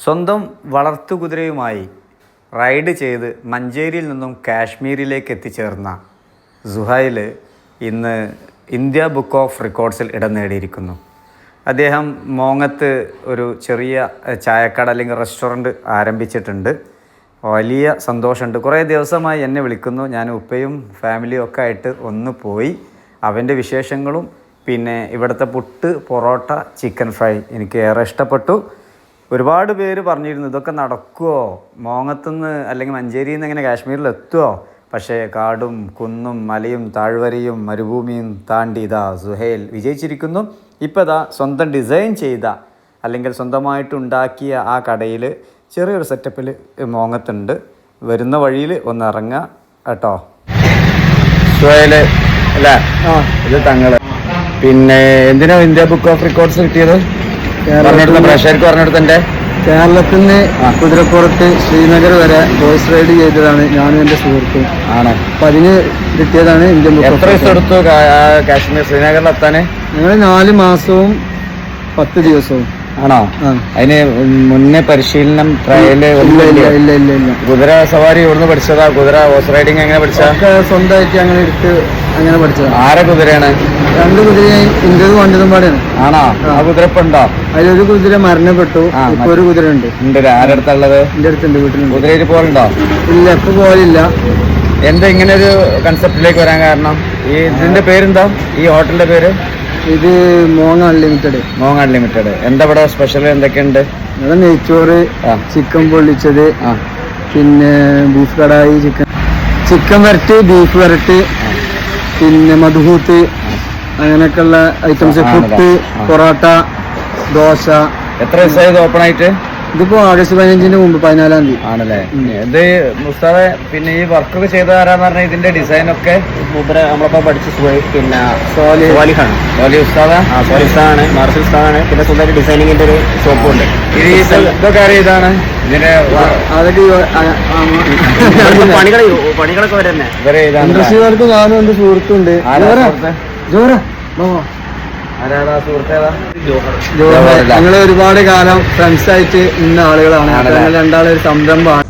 സ്വന്തം വളർത്തുകുതിരയുമായി റൈഡ് ചെയ്ത് മഞ്ചേരിയിൽ നിന്നും കാശ്മീരിലേക്ക് എത്തിച്ചേർന്ന സുഹൈൽ ഇന്ന് ഇന്ത്യ ബുക്ക് ഓഫ് റെക്കോർഡ്സിൽ ഇടം നേടിയിരിക്കുന്നു. അദ്ദേഹം മോങ്ങത്ത് ഒരു ചെറിയ ചായക്കട അല്ലെങ്കിൽ റെസ്റ്റോറൻറ്റ് ആരംഭിച്ചിട്ടുണ്ട്. വലിയ സന്തോഷമുണ്ട്. കുറേ ദിവസമായി എന്നെ വിളിക്കുന്നു. ഞാൻ ഉപ്പയും ഫാമിലിയും ഒക്കെ ആയിട്ട് ഒന്ന് പോയി. അവൻ്റെ വിശേഷങ്ങളും പിന്നെ ഇവിടുത്തെ പുട്ട്, പൊറോട്ട, ചിക്കൻ ഫ്രൈ എനിക്ക് ഏറെ ഇഷ്ടപ്പെട്ടു. ഒരുപാട് പേര് പറഞ്ഞിരുന്നു ഇതൊക്കെ നടക്കുമോ, മോങ്ങത്തുനിന്ന് അല്ലെങ്കിൽ മഞ്ചേരിയിൽ നിന്ന് എങ്ങനെ കാശ്മീരിൽ എത്തുമോ? പക്ഷേ കാടും കുന്നും മലയും താഴ്വരയും മരുഭൂമിയും താണ്ടി ഇതാ സുഹൈൽ വിജയിച്ചിരിക്കുന്നു. ഇപ്പോൾ ഇതാ സ്വന്തം ഡിസൈൻ ചെയ്ത അല്ലെങ്കിൽ സ്വന്തമായിട്ടുണ്ടാക്കിയ ആ കടയിൽ ചെറിയൊരു സെറ്റപ്പിൽ മോങ്ങത്തുണ്ട്. വരുന്ന വഴിയിൽ ഒന്ന് ഇറങ്ങുക കേട്ടോ. സുഹൈൽ അല്ലേ? ഇത് തങ്ങള്. പിന്നെ എന്തിനാ ഇന്ത്യ ബുക്ക് ഓഫ് റെക്കോർഡ്സ് കിട്ടിയത്? പ്രേക്ഷകർക്ക് പറഞ്ഞെടുത്തൻ്റെ കേരളത്തിൽ നിന്ന് കുതിരപ്പുറത്ത് ശ്രീനഗർ വരെ ബോയ്സ് റൈഡ് ചെയ്തതാണ് ഞാനും എൻ്റെ സുഹൃത്തും. ആണ്. അപ്പം അതിന് കിട്ടിയതാണ് ഇന്ത്യൻ ബുക്ക്. എത്ര ദിവസം എടുത്തു കാശ്മീർ ശ്രീനഗറിൽ എത്താൻ? ഞങ്ങൾ 4 മാസവും 10 ദിവസവും. ആണോ? അതിന് മുന്നേ പരിശീലനം, ട്രയല്? ഇല്ല. കുതിര സവാരി ഇവിടുന്ന് പഠിച്ചതാ? കുതിര ഹോഴ്സ് റൈഡിങ് എങ്ങനെ പഠിച്ചാ? സ്വന്തമായിട്ട് അങ്ങനെ എടുത്ത് അങ്ങനെ പഠിച്ചത്. ആരെ കുതിരയാണ്? 2 കുതിരയും ഇന്ത്യതും വണ്ടതും പാടെയാണ്. ആണോ? ആ കുതിര ഇപ്പൊ ഉണ്ടോ? അതിലൊരു കുതിര മരണപ്പെട്ടു. ഇപ്പൊ ഒരു കുതിര ഉണ്ട്. ഉണ്ട്. ആരടുത്തുള്ളത്? എന്റെ അടുത്തുണ്ട്, വീട്ടിലുണ്ട്. കുതിരയിൽ പോലുണ്ടോ? ഇല്ല, ഇപ്പൊ പോലില്ല. എന്താ ഇങ്ങനെ ഒരു കൺസെപ്റ്റിലേക്ക് വരാൻ കാരണം? ഈ ഇതിന്റെ പേരെന്താ? ഈ ഹോട്ടലിന്റെ പേര്? ഇത് മോങ് അൺലിമിറ്റഡ്. മോങ് അൺലിമിറ്റഡ്. എന്താ ഇവിടെ സ്പെഷ്യൽ എന്തൊക്കെയുണ്ട്? ഇവിടെ നെയ്ച്ചോറ്, ചിക്കൻ പൊള്ളിച്ചത്, പിന്നെ ബീഫ് കടായി, ചിക്കൻ വരട്ട്, ബീഫ് വരട്ട്, പിന്നെ മധുഹൂത്ത്, അങ്ങനെയൊക്കെയുള്ള ഐറ്റംസ്. പുട്ട്, പൊറോട്ട, ദോശ. എത്ര ദിവസമായത് ഓപ്പൺ ആയിട്ട്? ഇതിപ്പോ ആഗസ്റ്റ് 15-ന് മുമ്പ്, 14-ാം തീയതി ആണല്ലേ? ഇത് ഉസ്താദെ, പിന്നെ ഈ വർക്കൊക്കെ ചെയ്ത ആരാന്ന് പറഞ്ഞാൽ ഇതിന്റെ ഡിസൈൻ ഒക്കെ നമ്മളിപ്പോ പഠിച്ച പിന്നെ സോലിഹാണ്. സോലി ഉസ്താദാ? സോലി ഉസ്താദാണ്, മാർഷൽ ഉസ്താദാണ്. പിന്നെ സ്വന്തമായിട്ട് ഡിസൈനിങ്ങിന്റെ ഒരു ഷോപ്പും ഉണ്ട്. ഇതൊക്കെ അറിയതാണ് ഇതിന്റെ അതൊക്കെ പണികളൊക്കെ വരെ തന്നെ ഇൻഡസ്ട്രിക്കാർക്ക്. ഞാനും എന്റെ സുഹൃത്തുണ്ട്. ഞങ്ങൾ ഒരുപാട് കാലം ഫ്രണ്ട്സ് ആയിട്ട് ഇന്ന ആളുകളാണ്. ഞങ്ങൾ രണ്ടാളൊരു സംരംഭമാണ്.